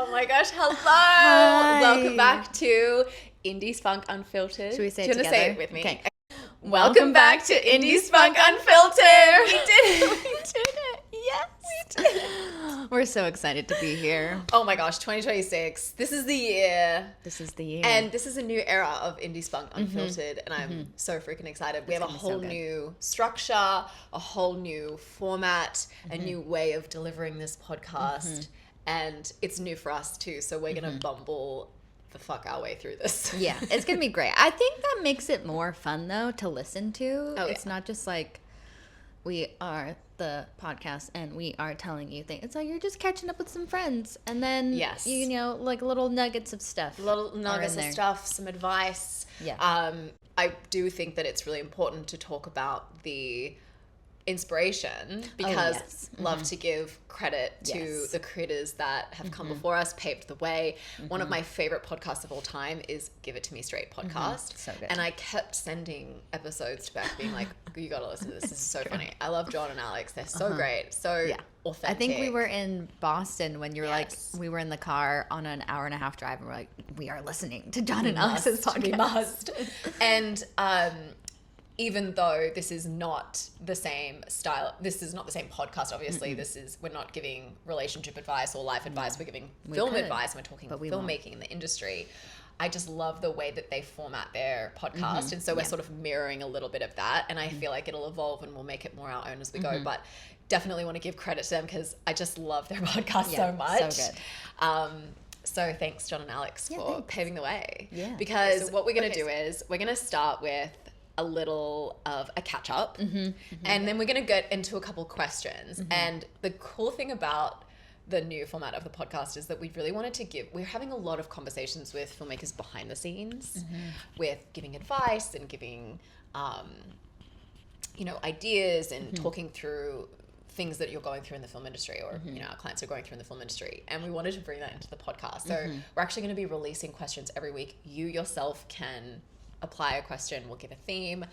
Oh my gosh, hello. Hi. Welcome back to Indie Spunk Unfiltered. Should we say Do it you want to together? say it with me? Okay. Welcome back to Indie Spunk Unfiltered. We did it. We did it. Yes. We did it. We're so excited to be here. Oh my gosh, 2026. This is the year. This is the year. And this is a new era of Indie Spunk Unfiltered, and I'm so freaking excited. We have a whole new structure, a whole new format, a new way of delivering this podcast, and it's new for us too, so we're going to bumble the fuck our way through this. Yeah, it's going to be great. I think that makes it more fun, though, to listen to. Oh, it's not just like we are the podcast and we are telling you things. It's like you're just catching up with some friends, and then, you know, like little nuggets of stuff. Little nuggets of stuff, some advice. Yeah. I do think that it's really important to talk about the inspiration because love to give credit to the creators that have come before us, paved the way. One of my favorite podcasts of all time is Give It To Me Straight podcast. So good. And I kept sending episodes to Beck being like, you gotta listen to this. This is so funny. I love John and Alex. They're so great. So authentic. I think we were in Boston when you were like, we were in the car on an hour-and-a-half drive and we're like, we are listening to John and Alex's podcast. We must. And even though this is not the same style, this is not the same podcast, obviously. We're not giving relationship advice or life advice. We're giving film advice. And we're talking filmmaking in the industry. I just love the way that they format their podcast. And so we're sort of mirroring a little bit of that. And I feel like it'll evolve and we'll make it more our own as we go. But definitely want to give credit to them because I just love their podcast so much. So good. So thanks, John and Alex, for paving the way. Yeah. Because what we're going to do is we're going to start with a little of a catch up and then we're going to get into a couple questions. And the cool thing about the new format of the podcast is that we really wanted to we're having a lot of conversations with filmmakers behind the scenes with giving advice and giving you know, ideas and talking through things that you're going through in the film industry or you know, our clients are going through in the film industry, and we wanted to bring that into the podcast. So we're actually going to be releasing questions every week. You yourself can apply a question, we'll give a theme,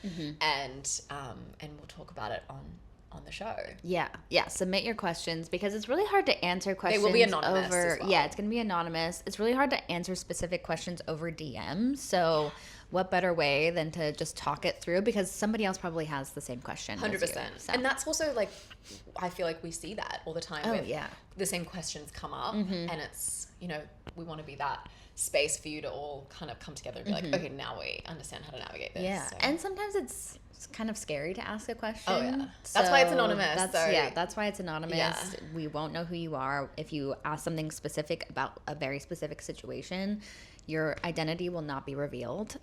and we'll talk about it on the show. Yeah. Submit your questions because it's really hard to answer questions. They will be anonymous over. as well. Yeah, it's going to be anonymous. It's really hard to answer specific questions over DM. So, what better way than to just talk it through because somebody else probably has the same question. 100%. As you, so. And that's also like, I feel like we see that all the time. Oh, with the same questions come up, and it's, you know, we want to be that space for you to all kind of come together and be like, okay, now we understand how to navigate this. Yeah, so. and sometimes it's kind of scary to ask a question. Oh yeah, that's why it's anonymous. That's why it's anonymous. Yeah. We won't know who you are. If you ask something specific about a very specific situation, your identity will not be revealed.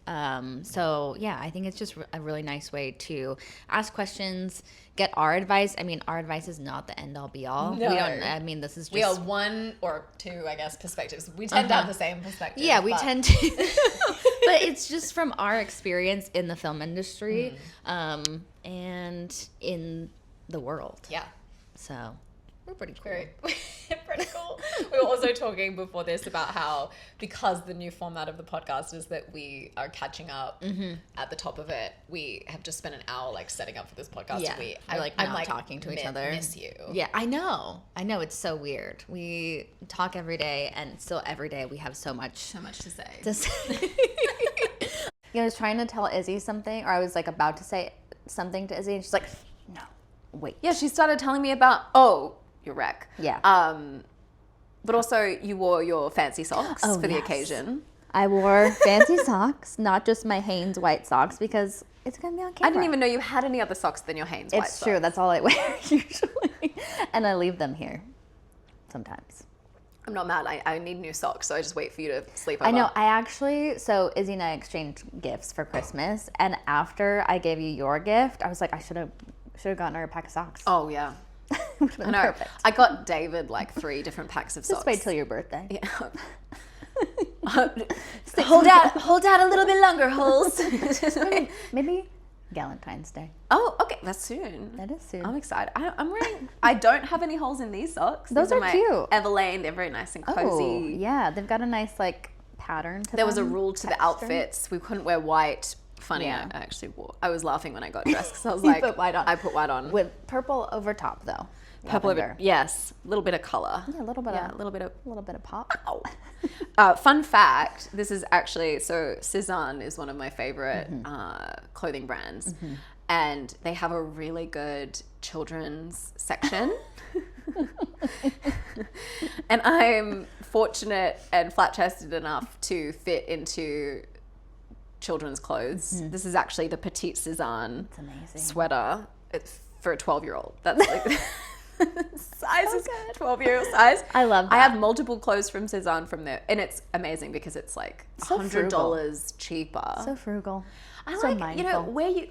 So yeah, I think it's just a really nice way to ask questions, get our advice. I mean, our advice is not the end all be all. No. We don't, I mean, this is just... We are one or two, I guess, perspectives. We tend to have the same perspective. Yeah, we tend to. But it's just from our experience in the film industry and in the world. Yeah. So we're pretty cool. Pretty cool. We were also talking before this about how, because the new format of the podcast is that we are catching up at the top of it, we have just spent an hour like setting up for this podcast. Yeah. And I'm like talking to each other. Miss you. Yeah, I know. It's so weird. We talk every day, and still every day we have so much to say. I was trying to tell Izzy something, or I was like about to say something to Izzy, and she's like, no, wait. Yeah, she started telling me about, your wreck. Yeah. But also you wore your fancy socks for the occasion. I wore fancy socks, not just my Hanes white socks, because it's going to be on camera. I didn't even know you had any other socks than your Hanes white socks. It's true. That's all I wear usually. And I leave them here sometimes. I'm not mad. I need new socks, so I just wait for you to sleep over. I know. So Izzy and I exchanged gifts for Christmas, and after I gave you your gift, I was like, I should have gotten her a pack of socks. Oh, yeah. I know. Perfect. I got David like 3 different packs of socks. Just wait till your birthday. Yeah. hold out a little bit longer, holes. Maybe Valentine's Day. Oh, okay. That's soon. That is soon. I'm excited. I'm wearing... I don't have any holes in these socks. Those are cute. Everlane. They're very nice and cozy. Oh, yeah. They've got a nice, like, pattern to them. There was a rule to the outfits. We couldn't wear white. Funny, Yeah. I was laughing when I got dressed because I was like... put white on. I put white on. With purple over top, though. Purple over, lavender. yes, a little bit of color. Yeah, a little bit A little bit of pop. fun fact, this is actually, so Cezanne is one of my favorite clothing brands, and they have a really good children's section. And I'm fortunate and flat-chested enough to fit into children's clothes. This is actually the Petite Cezanne sweater. It's for a 12-year-old. That's like size is 12-year-old size. I love that. I have multiple clothes from Cezanne from there, and it's amazing because it's like So $100 cheaper. So frugal. I so like, mindful. you know, where you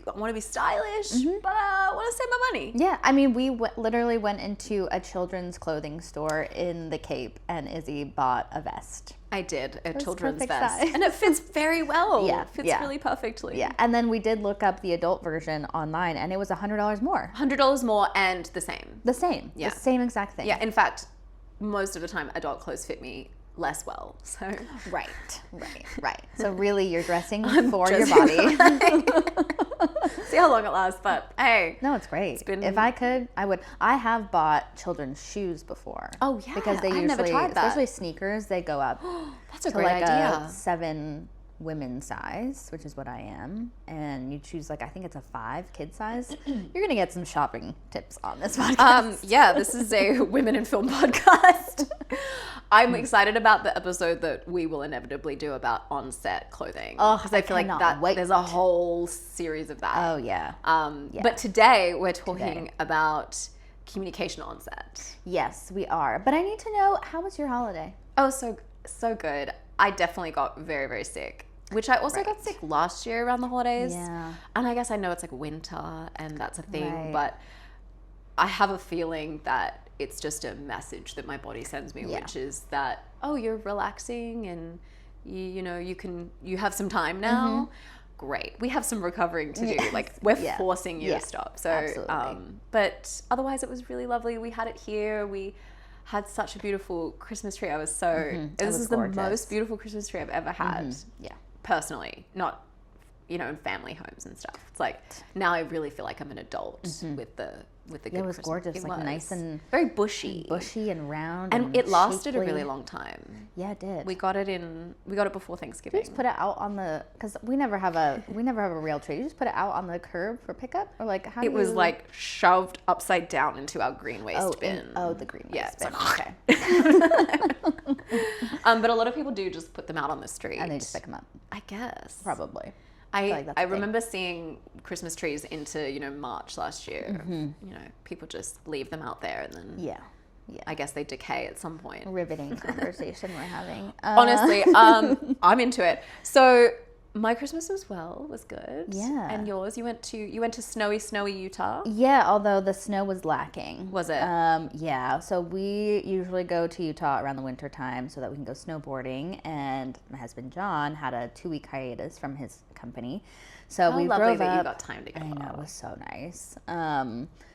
want to be stylish, but I want to save my money. Yeah, I mean, we literally went into a children's clothing store in the Cape, and Izzy bought a vest. I did, a children's perfect vest. size. And it fits very well. Yeah, It fits yeah. really perfectly. Yeah, and then we did look up the adult version online, and it was $100 more. $100 more and the same. The same. Yeah. The same exact thing. Yeah, in fact, most of the time adult clothes fit me less well. So Right. So really, you're dressing for your body. See how long it lasts, but hey. No, it's great. been- If I could, I would. I have bought children's shoes before. Oh, yeah. Because they I've usually, never tried that. especially sneakers, they go up That's a to great like idea. a 7 women's size, which is what I am, and you choose like I think it's a 5 kid size. You're gonna get some shopping tips on this podcast. Yeah, this is a women in film podcast. I'm excited about the episode that we will inevitably do about on-set clothing. Oh, because I feel like cannot that wait. there's a whole series of that. Oh yeah. Yeah. But today we're talking about communication on set. Yes, we are. But I need to know, how was your holiday? Oh, so good. I definitely got very, very sick, which I also got sick last year around the holidays. Yeah. And I guess I know it's like winter and that's a thing, Right. but I have a feeling that it's just a message that my body sends me, Yeah. which is that, oh, you're relaxing and you have some time now. Great. We have some recovering to do. Yeah. Like we're Yeah. forcing you Yeah. to stop. So, Absolutely. but otherwise it was really lovely. We had it here. We had such a beautiful Christmas tree. I was so, this was is the gorgeous. most beautiful Christmas tree I've ever had. Yeah. Personally, not, in family homes and stuff. It's like, now I really feel like I'm an adult with the good It was Christmas. gorgeous, It like was. nice and very bushy. bushy and round. And it lasted a shapely. really long time. Yeah, it did. We got it before Thanksgiving. just put it out on the, because we never have a real tree. You just put it out on the curb for pickup, or like how? It was like shoved upside down into our green waste bin. the green waste Yeah, it's bin. like- Okay. But a lot of people do just put them out on the street. And they just pick them up, I guess. probably. I like that's the thing. remember seeing Christmas trees into, March last year. People just leave them out there and then Yeah. I guess they decay at some point. Riveting conversation we're having. Honestly, I'm into it. So my Christmas was good. Yeah. And yours, you went to snowy Utah. Yeah, although the snow was lacking. Was it? Yeah. So we usually go to Utah around the winter time so that we can go snowboarding. And my husband John had a 2-week hiatus from his company, so How we lovely drove that you up. got time to go. I know, it was so nice.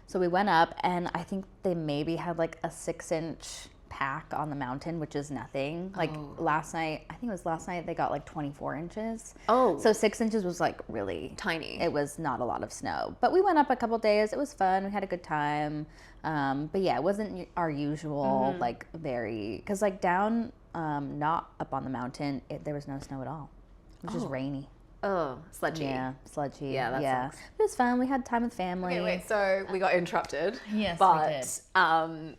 So we went up, and I think they maybe had like a 6-inch pack on the mountain, which is nothing. Like last night, I think it was last night, they got like 24 inches. Oh. So 6 inches was like really Tiny. It was not a lot of snow. But we went up a couple days. It was fun. We had a good time. But yeah, it wasn't our usual, like very, because like down, not up on the mountain, there was no snow at all. It was just rainy. Oh, sludgy. Yeah, sludgy. Yeah, that sucks. It was fun. We had time with family. Okay, wait. So we got interrupted. Yes, we but did.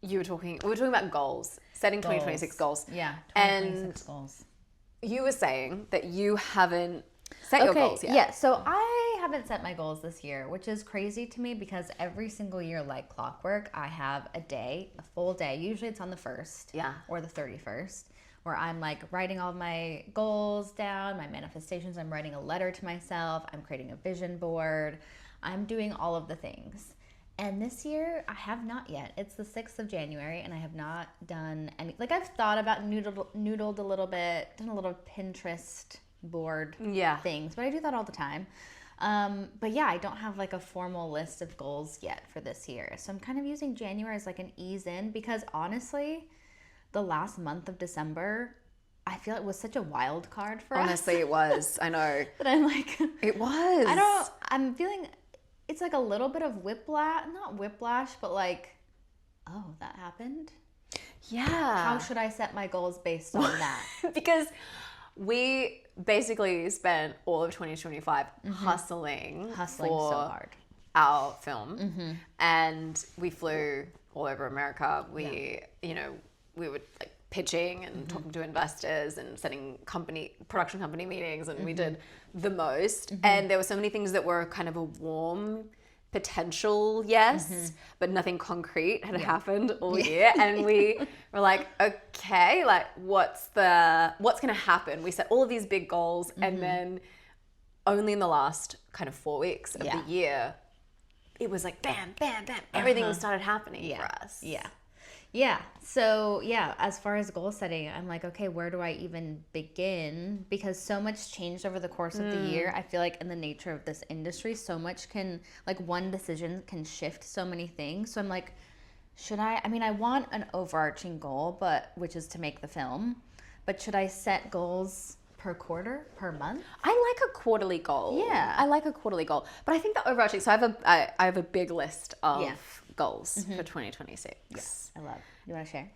we were talking about goals, setting 2026 goals. Yeah, And goals. you were saying that you haven't set your goals yet. Yeah, so I haven't set my goals this year, which is crazy to me because every single year, like clockwork, I have a full day. Usually it's on the 1st or the 31st, where I'm like writing all of my goals down, my manifestations. I'm writing a letter to myself. I'm creating a vision board. I'm doing all of the things. And this year, I have not yet. It's the 6th of January, and I have not done any. Like, I've thought about noodled a little bit, done a little Pinterest board things, but I do that all the time. But yeah, I don't have like a formal list of goals yet for this year. So I'm kind of using January as like an ease in, because honestly, the last month of December, I feel it was such a wild card for us. Honestly, it was. I know. But I'm like, It was. I'm feeling it's like a little bit of whiplash, not whiplash, but like, oh, that happened? Yeah. How should I set my goals based on that? Because we basically spent all of 2025 hustling so hard. Our film, and we flew all over America. We, you know, we were like pitching and talking to investors and setting production company meetings, and we did the most. And there were so many things that were kind of a warm potential yes, but nothing concrete had happened all year. And we were like, okay, like what's gonna happen? We set all of these big goals, and then only in the last kind of 4 weeks of the year, it was like bam, bam, bam. Everything started happening for us. Yeah. So, as far as goal setting, I'm like, okay, where do I even begin? Because so much changed over the course of the year. I feel like in the nature of this industry, so much one decision can shift so many things. So I'm like, I want an overarching goal, which is to make the film, but should I set goals per quarter, per month? I like a quarterly goal. Yeah. I like a quarterly goal. But I think the overarching, so I have a big list of goals for 2026. Yes, I love. You want to share?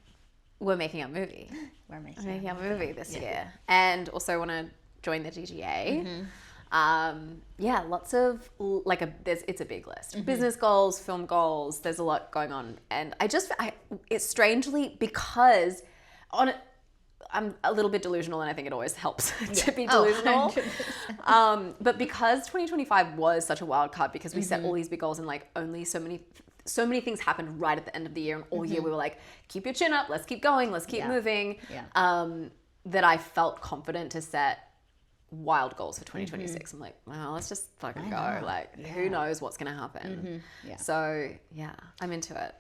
We're making a movie. We're making a movie this year. And also want to join the GTA. Lots of it's a big list. Business goals, film goals, there's a lot going on. And it's strangely because I'm a little bit delusional, and I think it always helps to be delusional. But because 2025 was such a wild card, because we set all these big goals and like only so many things happened right at the end of the year, and all year we were like, keep your chin up, let's keep going, let's keep moving. That I felt confident to set wild goals for 2026. I'm like, well, let's just fucking go. Like, who knows what's gonna happen? So I'm into it.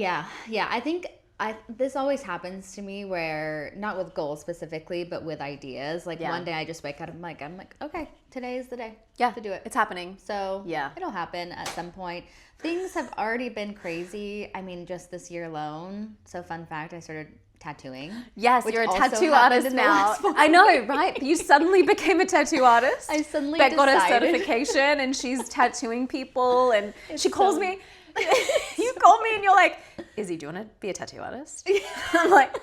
I think this always happens to me, where not with goals specifically, but with ideas. Like one day I just wake up, I'm like, okay, today is the day to do it. It's happening. So it'll happen at some point. Things have already been crazy. I mean, just this year alone. So fun fact, I started tattooing. Yes, you're a tattoo artist now. I know, right? You suddenly became a tattoo artist. I suddenly Beck got a certification, and she's tattooing people, and she calls me. You call me and you're like, Izzy, do you want to be a tattoo artist? I'm like,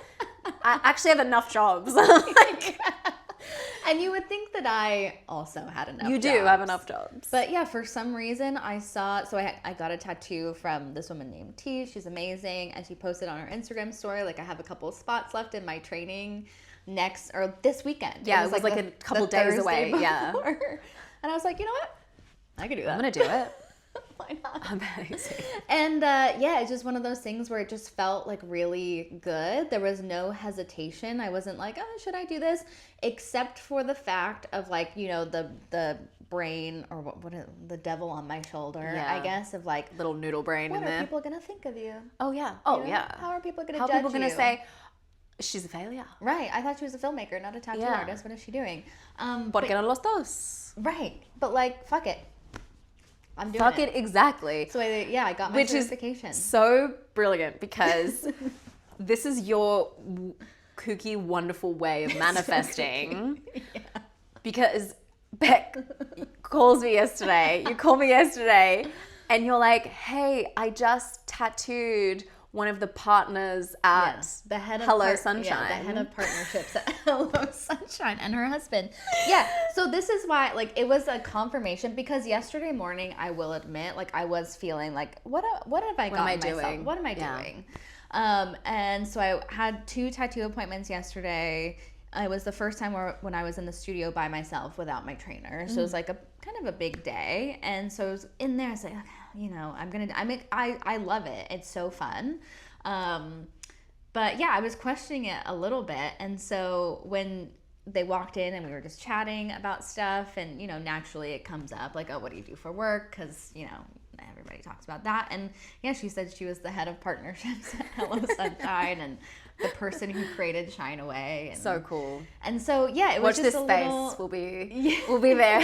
I actually have enough jobs. And you would think that I also had enough jobs. You do have enough jobs. But for some reason I got a tattoo from this woman named T. She's amazing. And she posted on her Instagram story, like, I have a couple of spots left in my training this weekend. Yeah, it was like a couple days away. Yeah. And I was like, you know what? I could do that. I'm going to do it. Why not? Amazing. And it's just one of those things where it just felt like really good. There was no hesitation. I wasn't like, oh, should I do this? Except for the fact of, like, you know, the brain, or what the devil on my shoulder, I guess, of like little noodle brain in there. What are people gonna think of you? Oh yeah. How are people gonna judge you? How are people gonna say she's a failure? Right. I thought she was a filmmaker, not a tattoo artist. What is she doing? Porque no los dos? Right. But like, fuck it. I'm doing Fuck it, exactly. So I got my certification. Which is so brilliant, because this is your kooky, wonderful way of manifesting. Because Beck calls me yesterday. You called me yesterday, and you're like, hey, I just tattooed one of the partners at the head of Hello Sunshine. Yeah, the head of partnerships at Hello Sunshine, and her husband. So this is why, like, it was a confirmation, because yesterday morning, I will admit, like, I was feeling like, what have I gotten myself? What am I doing? And so I had 2 tattoo appointments yesterday. It was the first time when I was in the studio by myself without my trainer. So it was like a kind of a big day. And so I was in there, I was like, you know, I love it. It's so fun. But I was questioning it a little bit. And so when they walked in and we were just chatting about stuff, and, you know, naturally it comes up like, oh, what do you do for work? Because, you know, everybody talks about that. And she said she was the head of partnerships at Hello Sunshine, and the person who created Shine Away. And, so cool. And so, yeah, it was Watch just this a space. little... We'll be there.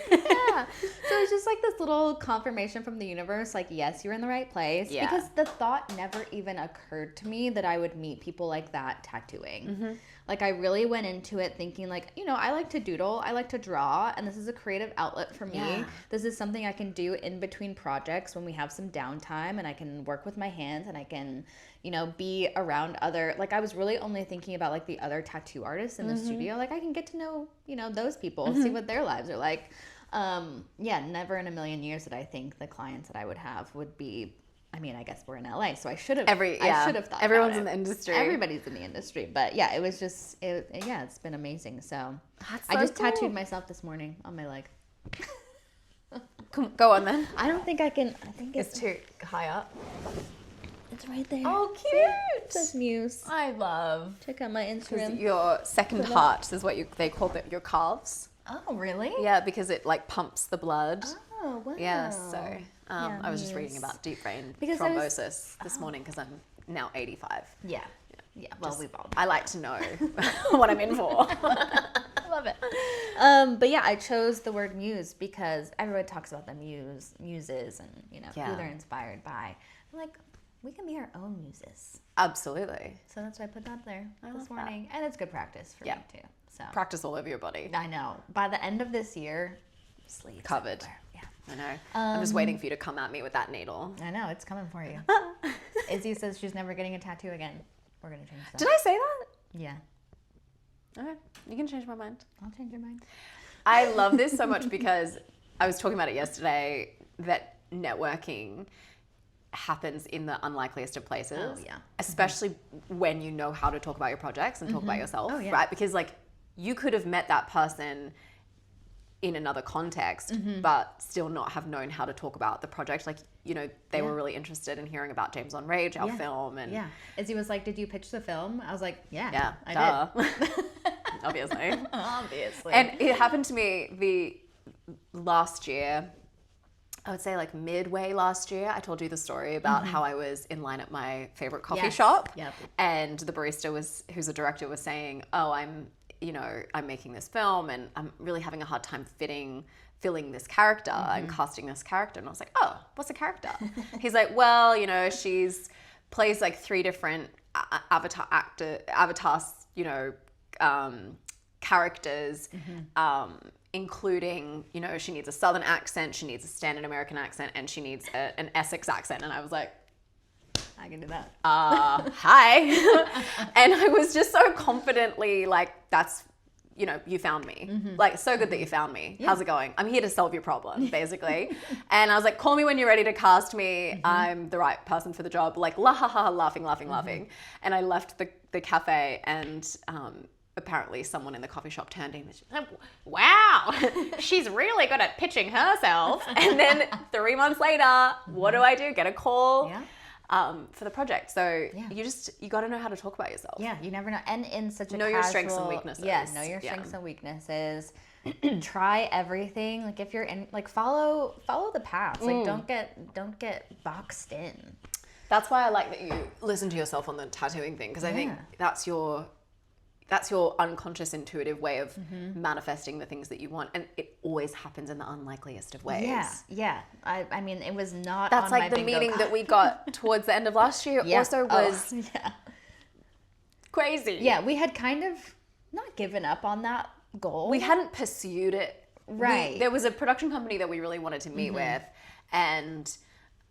Yeah. So it's just like this little confirmation from the universe, like, yes, you're in the right place. Yeah. Because the thought never even occurred to me that I would meet people like that tattooing. Mm-hmm. Like, I really went into it thinking, like, you know, I like to doodle, I like to draw, and this is a creative outlet for me. Yeah. This is something I can do in between projects when we have some downtime, and I can work with my hands, and I can, you know, be around other, like, I was really only thinking about, like, the other tattoo artists in the studio. Like, I can get to know, you know, those people, see what their lives are like. Yeah, never in a million years did I think the clients that I would have would be, I mean, I guess we're in LA, so I should have thought everyone's about in the it. industry. Everybody's in the industry, but yeah, it was just, it's been amazing. So I just tattooed myself this morning on my leg. Go on then. I don't think I can. I think It's too high up. It's right there. Oh, It cute. says Muse. I love. Check out my Instagram. Your second heart is what they call your calves. Oh, really? Yeah, because it like pumps the blood. Oh, wow. Yeah, so I was just reading Muse. about deep vein Because I was- thrombosis this morning because I'm now 85. Yeah. Yeah. Well, we've all. I like to know what I'm in for. Love it. But yeah, I chose the word muse because everyone talks about the muses, and you know who they're inspired by. I'm like, we can be our own muses. Absolutely. So that's why I put that there love this that. morning, and it's good practice for me too. So Practice all over your body. I know. By the end of this year, sleeves Covered. everywhere. Yeah. I know. I'm just waiting for you to come at me with that needle. I know, it's coming for you. Izzy says she's never getting a tattoo again. We're gonna change that. Did I say that? Yeah. Okay. You can change my mind. I'll change your mind. I love this so much because I was talking about it yesterday that networking happens in the unlikeliest of places. Oh, yeah. Especially when you know how to talk about your projects and talk about yourself, Oh, yeah. right? Because like you could have met that person in another context, but still not have known how to talk about the project. Like, you know, they were really interested in hearing about James on Rage, our film. And Yeah. Izzy was like, did you pitch the film? I was like, yeah, I duh. did. Obviously. Obviously. And it happened to me the last year, I would say like midway last year. I told you the story about how I was in line at my favorite coffee Yes. shop. Yep. And the barista who's a director, was saying, oh, I'm making this film and I'm really having a hard time filling this character and casting this character. And I was like, oh, what's a character? He's like, well, you know, plays like 3 different avatars, you know, characters, including, you know, she needs a Southern accent, she needs a standard American accent, and she needs an Essex accent. And I was like, I can do that. hi. And I was just so confidently like, that's, you know, you found me. Like, so good that you found me. How's it going? I'm here to solve your problem, basically. And I was like, call me when you're ready to cast me. I'm the right person for the job. Like, la ha ha, laughing. And I left the cafe, and apparently someone in the coffee shop turned in and she said, wow, she's really good at pitching herself. And then 3 months later, what do? Get a call for the project. So you got to know how to talk about yourself. Yeah, you never know. And in such a Know your strengths and weaknesses. Yeah, know your strengths and weaknesses. Try everything. Like if you're in, like follow the path. Like don't get boxed in. That's why I like that you listen to yourself on the tattooing thing, because I think that's your unconscious intuitive way of manifesting the things that you want, and it always happens in the unlikeliest of ways. Yeah. I mean, it was not. That's on like my the bingo meeting card. that we got towards the end of last year. Also was crazy. Yeah, we had kind of not given up on that goal. We hadn't pursued it. Right. There was a production company that we really wanted to meet with, and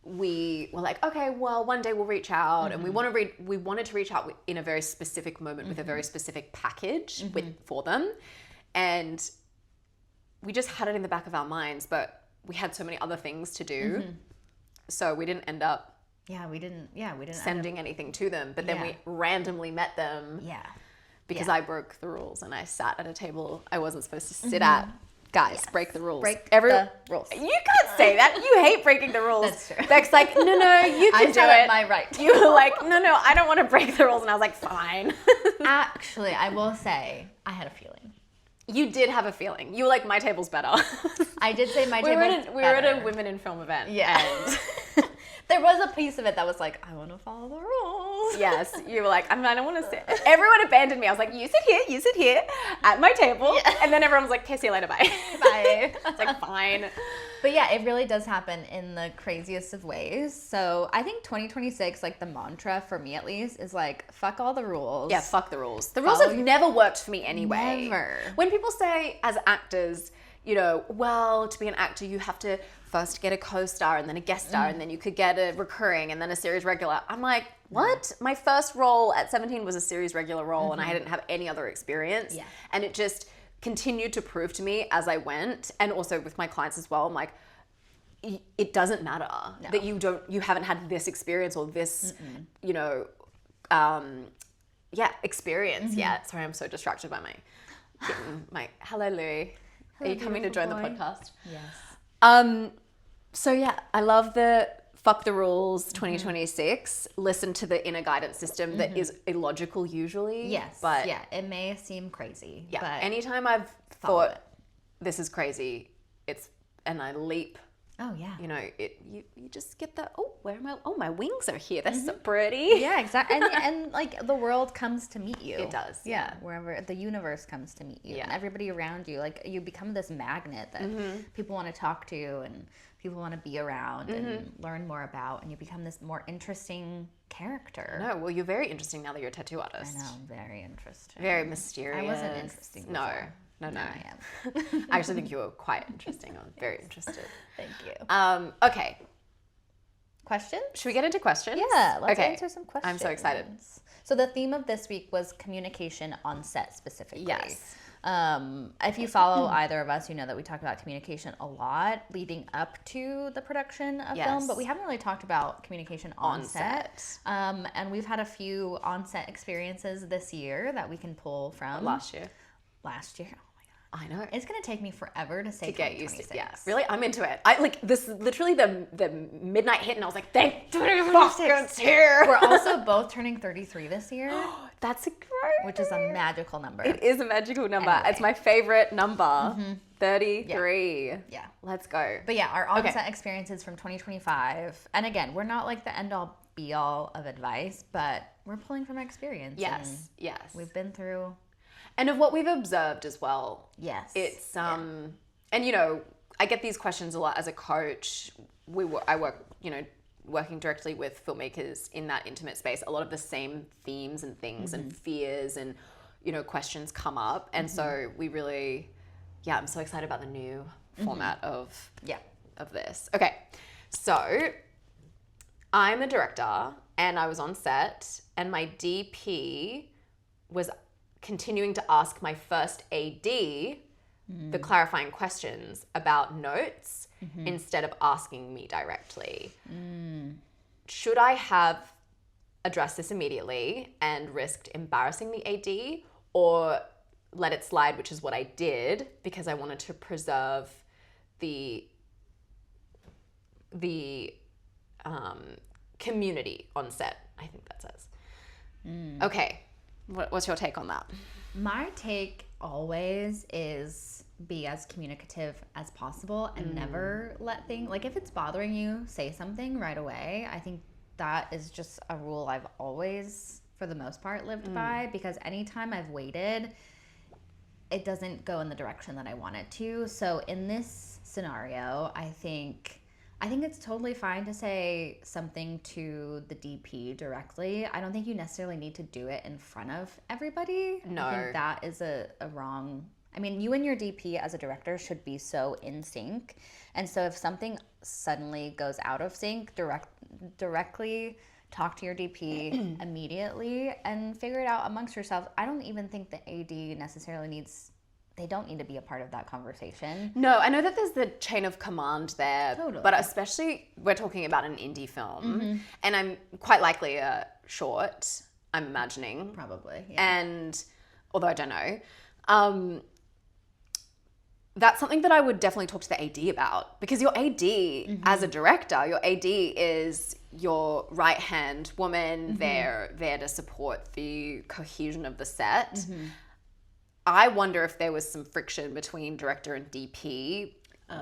we were like, okay, well, one day we'll reach out, and we wanted to reach out in a very specific moment with a very specific package for them, and we just had it in the back of our minds, but we had so many other things to do, so we didn't end up we didn't sending anything to them. But then we randomly met them, because I broke the rules and I sat at a table I wasn't supposed to sit at. Guys, break the rules. Break the rules. You can't say that. You hate breaking the rules. That's true. Beck's like, no, you can do at it. my right. You were like, no, I don't want to break the rules. And I was like, fine. Actually, I will say I had a feeling. You did have a feeling. You were like, my table's better. I did say my we table's were at a women in film event. Yeah. And there was a piece of it that was like, I want to follow the rules. yes, you were like, I don't want to sit. Everyone abandoned me. I was like, you sit here at my table. Yeah. And then everyone was like, okay, see you later, bye. Bye. It's like, fine. But yeah, it really does happen in the craziest of ways. So I think 2026, like the mantra for me at least, is like, fuck all the rules. Yeah, fuck the rules. The rules have never worked for me anyway. Never. When people say as actors, you know, well, to be an actor, you have to first get a co-star and then a guest star and then you could get a recurring and then a series regular. I'm like, what? My first role at 17 was a series regular role and I didn't have any other experience. Yeah. And it just continued to prove to me as I went, and also with my clients as well, I'm like, it doesn't matter that you haven't had this experience or this, you know, experience yet. Sorry, I'm so distracted by my hello Louie. Are you coming to join the podcast? Yes. So yeah, I love the fuck the rules 2026. Listen to the inner guidance system that is illogical usually. Yes. But yeah, it may seem crazy. yeah, But anytime I've thought this is crazy, and I leap. Oh yeah. You know, you just get that. Oh, where am I? Oh, my wings are here. They're so pretty. Yeah, exactly. And like the world comes to meet you. It does. Yeah, wherever the universe comes to meet you, and everybody around you, like you become this magnet that people want to talk to and people want to be around and learn more about, and you become this more interesting character. No, well, you're very interesting now that you're a tattoo artist. I know, very interesting. Very mysterious. I wasn't interesting before. No. I am. I actually think you were quite interesting. I'm very interested. Thank you. Okay. Questions? Should we get into questions? Yeah, let's answer some questions. I'm so excited. So the theme of this week was communication on set specifically. Yes. If you follow either of us, you know that we talk about communication a lot leading up to the production of film, but we haven't really talked about communication on set. And we've had a few on-set experiences this year that we can pull from. Last year. I know. It's going to take me forever to say to get used to. 2026. Yeah, really, I'm into it. I like this. Literally, the midnight hit, and I was like, "Thank 2026, it's here." We're also both turning 33 this year. That's great. Which is a magical number. It is a magical number. Anyway. It's my favorite number. 33. Yeah. Let's go. But yeah, our on-set experiences from 2025. And again, we're not like the end-all be-all of advice, but we're pulling from experience. Yes. We've been through. And of what we've observed as well. Yes. It's and you know, I get these questions a lot as a coach. I work, you know, working directly with filmmakers in that intimate space. A lot of the same themes and things and fears and, you know, questions come up. And so we really, I'm so excited about the new format of this. Okay. So I'm a director and I was on set and my DP was continuing to ask my first AD the clarifying questions about notes instead of asking me directly. Should I have addressed this immediately and risked embarrassing the AD, or let it slide, which is what I did because I wanted to preserve the community on set, I think that says. Okay. What's your take on that? My take always is be as communicative as possible and never let things, like if it's bothering you, say something right away. I think that is just a rule I've always, for the most part, lived by, because anytime I've waited, it doesn't go in the direction that I want it to. So in this scenario, I think it's totally fine to say something to the DP directly. I don't think you necessarily need to do it in front of everybody. No. I think that is a wrong... I mean, you and your DP as a director should be so in sync. And so if something suddenly goes out of sync, directly talk to your DP immediately and figure it out amongst yourselves. I don't even think the AD necessarily needs... They don't need to be a part of that conversation. No, I know that there's the chain of command there, Totally. but especially we're talking about an indie film, and I'm quite likely a short, I'm imagining. Probably, yeah. And although I don't know, that's something that I would definitely talk to the AD about, because your AD, as a director, your AD is your right-hand woman. They're there to support the cohesion of the set. I wonder if there was some friction between director and DP,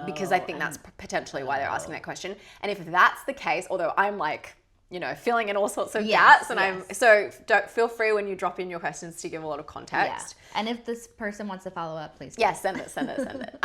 because I think that's potentially why they're asking that question. And if that's the case, although I'm like, filling in all sorts of gaps, and don't feel free when you drop in your questions to give a lot of context. Yeah. And if this person wants to follow up, please do. Yeah, send it.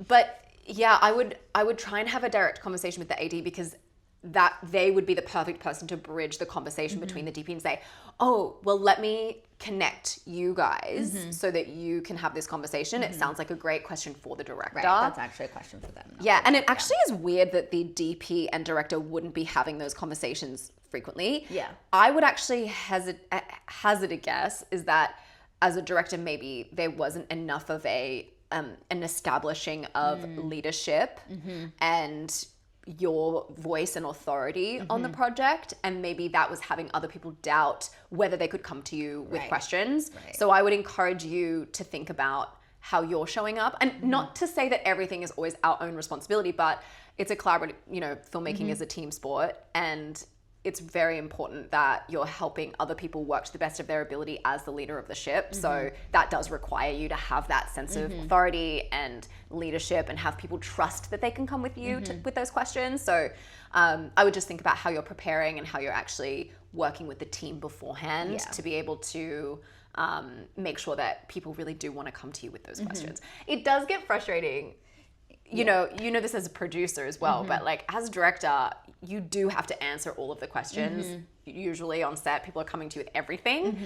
But yeah, I would try and have a direct conversation with the AD, because that they would be the perfect person to bridge the conversation between the DP and say, oh, well, let me connect you guys so that you can have this conversation. It sounds like a great question for the director. Right, that's actually a question for them. Yeah, and it actually is weird that the DP and director wouldn't be having those conversations frequently. Yeah. I would actually hazard a guess is that as a director, maybe there wasn't enough of an establishing of leadership and your voice and authority on the project, and maybe that was having other people doubt whether they could come to you with questions. Right. So I would encourage you to think about how you're showing up, and not to say that everything is always our own responsibility, but it's a collaborative, filmmaking is a team sport, and it's very important that you're helping other people work to the best of their ability as the leader of the ship. So that does require you to have that sense of authority and leadership, and have people trust that they can come with you with those questions. So I would just think about how you're preparing and how you're actually working with the team beforehand to be able to make sure that people really do want to come to you with those questions. It does get frustrating. You know this as a producer as well, but like as a director, you do have to answer all of the questions. Usually on set, people are coming to you with everything.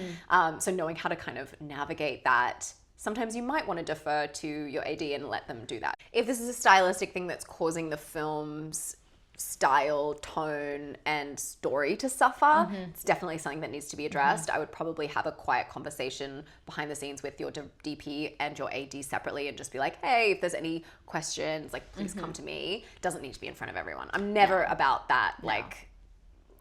So knowing how to kind of navigate that, sometimes you might want to defer to your AD and let them do that. If this is a stylistic thing that's causing the film's style, tone, and story to suffer, it's definitely something that needs to be addressed. I would probably have a quiet conversation behind the scenes with your DP and your AD separately, and just be like, hey, if there's any questions, like, please come to me. Doesn't need to be in front of everyone. I'm never about that, like,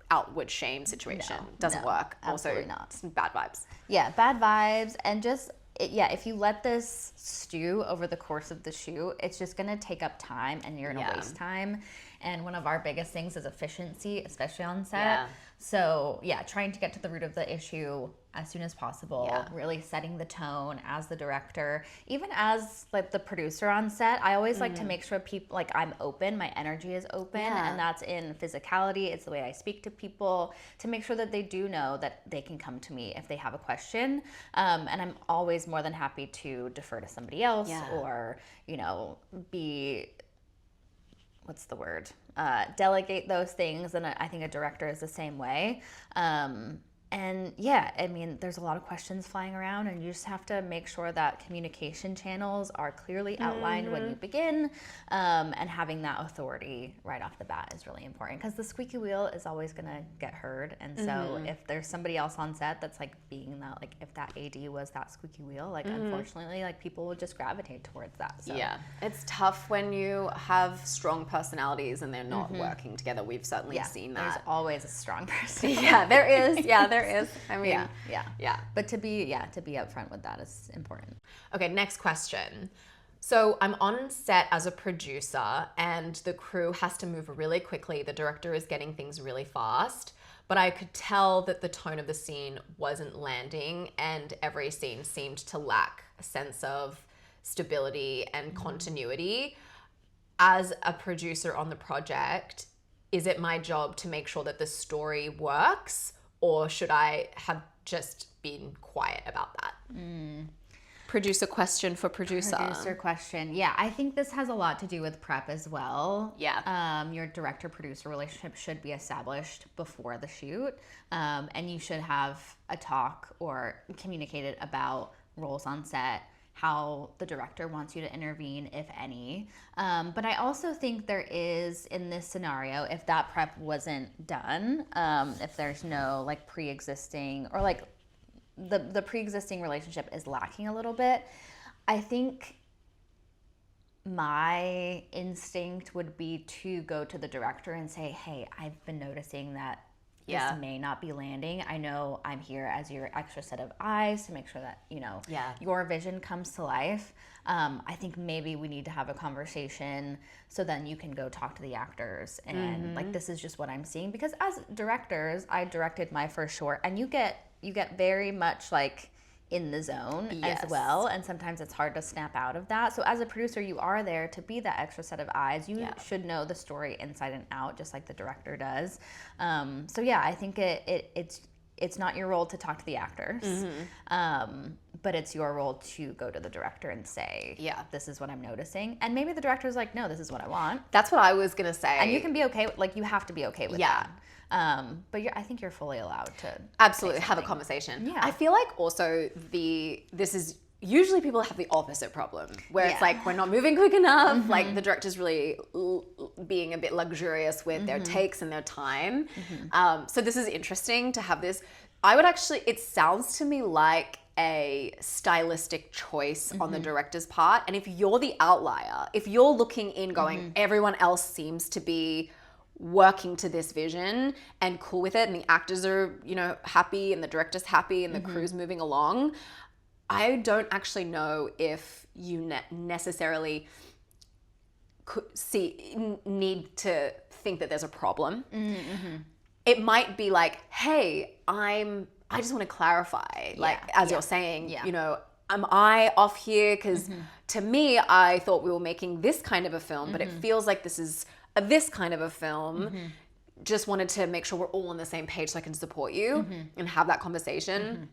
outward shame situation. Doesn't work. Absolutely also, not. Some bad vibes. Yeah, bad vibes, and just if you let this stew over the course of the shoot, it's just gonna take up time, and you're gonna waste time. And one of our biggest things is efficiency, especially on set. Yeah. So trying to get to the root of the issue as soon as possible, really setting the tone as the director, even as like the producer on set. I always like to make sure people, like, I'm open, my energy is open, and that's in physicality. It's the way I speak to people, to make sure that they do know that they can come to me if they have a question. And I'm always more than happy to defer to somebody else or, delegate those things. And I think a director is the same way. And there's a lot of questions flying around, and you just have to make sure that communication channels are clearly outlined when you begin, and having that authority right off the bat is really important, because the squeaky wheel is always going to get heard. And so if there's somebody else on set that's like being that, like if that AD was that squeaky wheel, like unfortunately, like people will just gravitate towards that. So it's tough when you have strong personalities and they're not working together. We've certainly seen that. There's always a strong person. There is. There is. I mean, But to be upfront with that is important. Okay, next question. So I'm on set as a producer, and the crew has to move really quickly. The director is getting things really fast, but I could tell that the tone of the scene wasn't landing, and every scene seemed to lack a sense of stability and continuity. As a producer on the project, is it my job to make sure that the story works, or should I have just been quiet about that? Producer question for producer. Producer question. Yeah, I think this has a lot to do with prep as well. Your director-producer relationship should be established before the shoot, and you should have a talk or communicated about roles on set, how the director wants you to intervene, if any. But I also think there is, in this scenario, if that prep wasn't done, if there's no like pre-existing, or like the pre-existing relationship is lacking a little bit, I think my instinct would be to go to the director and say, hey, I've been noticing that this may not be landing. I know I'm here as your extra set of eyes to make sure that, your vision comes to life. I think maybe we need to have a conversation, so then you can go talk to the actors and like, this is just what I'm seeing. Because as directors, I directed my first short, and you get very much like in the zone Yes. as well, and sometimes it's hard to snap out of that. So as a producer, you are there to be that extra set of eyes. You should know the story inside and out, just like the director does. So yeah, I think it's not your role to talk to the actors, but it's your role to go to the director and say, this is what I'm noticing. And maybe the director's like, no, this is what I want. That's what I was going to say. And you can be okay, like you have to be okay with that. But I think you're fully allowed to absolutely have a conversation. Yeah. I feel like also this is usually people have the opposite problem where it's like we're not moving quick enough. Like the director's really being a bit luxurious with their takes and their time. So this is interesting to have this. I would actually, it sounds to me like a stylistic choice on the director's part. And if you're the outlier, if you're looking in going, everyone else seems to be working to this vision and cool with it, and the actors are, happy, and the director's happy, and the crew's moving along, I don't actually know if you necessarily need to think that there's a problem. It might be like, hey, I just want to clarify, as you're saying, am I off here? Because to me, I thought we were making this kind of a film, but it feels like this is this kind of a film. Just wanted to make sure we're all on the same page so I can support you and have that conversation.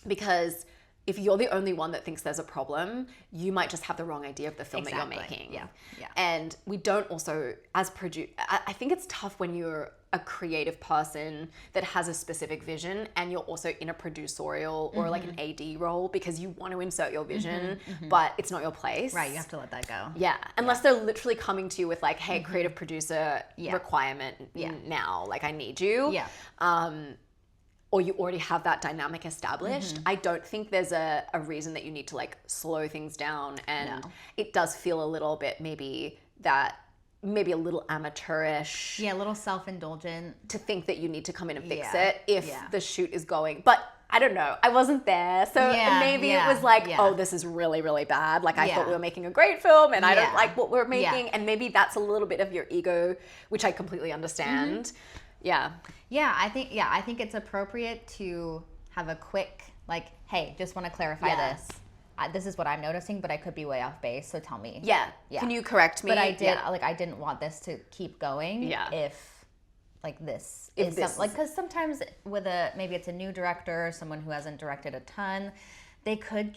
Because if you're the only one that thinks there's a problem, you might just have the wrong idea of the film that you're making. Yeah. And we don't also, as I think it's tough when you're a creative person that has a specific vision and you're also in a producerial or like an AD role, because you want to insert your vision, but it's not your place. Right, you have to let that go. Yeah, unless they're literally coming to you with like, hey, creative producer requirement now, like I need you. Yeah. Or you already have that dynamic established. I don't think there's a reason that you need to like slow things down. And it does feel a little bit maybe a little amateurish. Yeah, a little self-indulgent. To think that you need to come in and fix it if the shoot is going. But I don't know. I wasn't there. So maybe it was like, oh, this is really, really bad. Like I thought we were making a great film and I don't like what we're making. And maybe that's a little bit of your ego, which I completely understand. Yeah, I think it's appropriate to have a quick, like, hey, just want to clarify this. This is what I'm noticing, but I could be way off base, so tell me. Yeah. Can you correct me? But I did, I didn't want this to keep going if, like, this is because sometimes with maybe it's a new director, someone who hasn't directed a ton, they could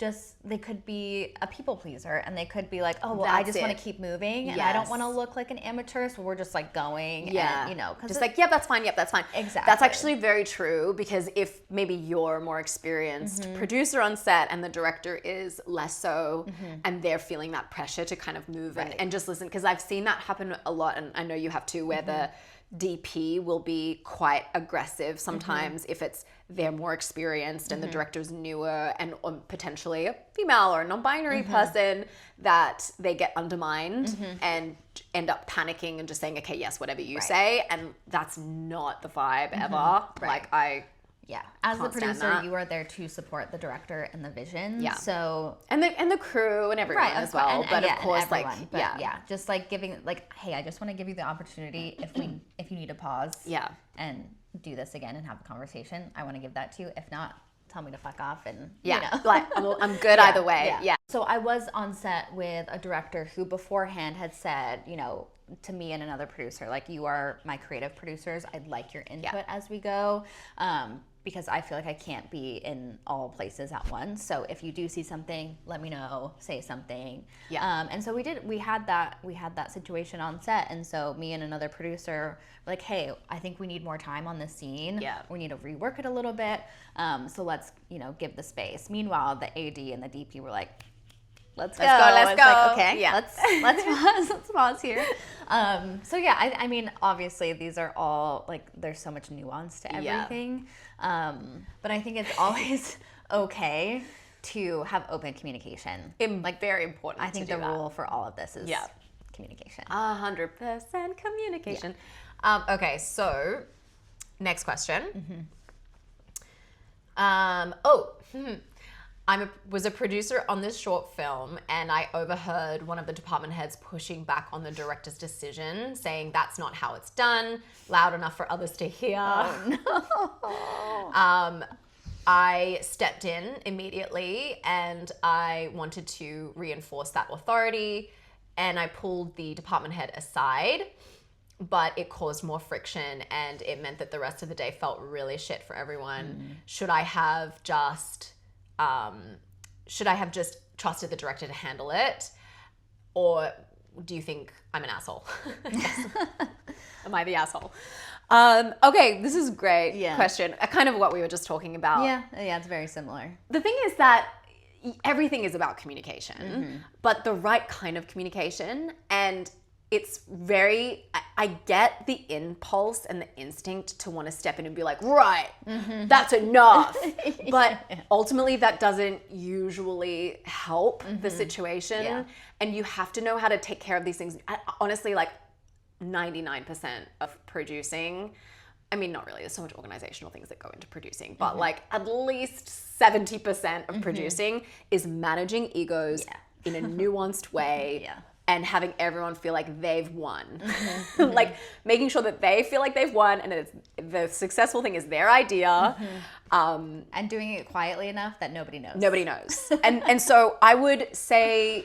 be a people pleaser, and they could be like, oh, well, I just want to keep moving, and I don't want to look like an amateur, so we're just like going, and, just like, that's fine, that's fine. Exactly. That's actually very true, because if maybe you're a more experienced producer on set and the director is less so, and they're feeling that pressure to kind of move and just listen, because I've seen that happen a lot, and I know you have too, where the DP will be quite aggressive sometimes if they're more experienced and the director's newer and potentially a female or a non-binary person, that they get undermined and end up panicking and just saying, okay, yes, whatever you say. And that's not the vibe ever. Like as the producer, you are there to support the director and the vision. Yeah. So and the crew and everyone as well. But of course, everyone, just like giving, like, hey, I just want to give you the opportunity if you need to pause. Yeah. And do this again and have a conversation. I want to give that to you. If not, tell me to fuck off and like I'm good either way. Yeah. So I was on set with a director who beforehand had said, to me and another producer, like, you are my creative producers. I'd like your input as we go. Because I feel like I can't be in all places at once. So if you do see something, let me know, say something. Yeah. And so we had that situation on set. And so me and another producer were like, hey, I think we need more time on this scene. Yeah. We need to rework it a little bit. So let's, give the space. Meanwhile, the AD and the DP were like, let's go. Like, okay, let's pause here. So I mean, obviously these are all, like, there's so much nuance to everything. But I think it's always okay to have open communication. Very important. I think the rule for all of this is communication. 100% communication. Okay, so next question. Was a producer on this short film, and I overheard one of the department heads pushing back on the director's decision, saying that's not how it's done, loud enough for others to hear. Oh, no. I stepped in immediately and I wanted to reinforce that authority, and I pulled the department head aside, but it caused more friction and it meant that the rest of the day felt really shit for everyone. Should I have just trusted the director to handle it? Or do you think I'm an asshole? Am I the asshole? Okay, this is a great Yeah. question. Kind of what we were just talking about. Yeah, it's very similar. The thing is that everything is about communication, but the right kind of communication. And it's very, I get the impulse and the instinct to want to step in and be like, right, that's enough. But ultimately that doesn't usually help the situation. Yeah. And you have to know how to take care of these things. Honestly, like 99% of producing, I mean, not really, there's so much organizational things that go into producing, but like at least 70% of producing is managing egos in a nuanced way. And having everyone feel like they've won. Like making sure that they feel like they've won and it's, the successful thing is their idea. And doing it quietly enough that nobody knows. Nobody knows. And so I would say,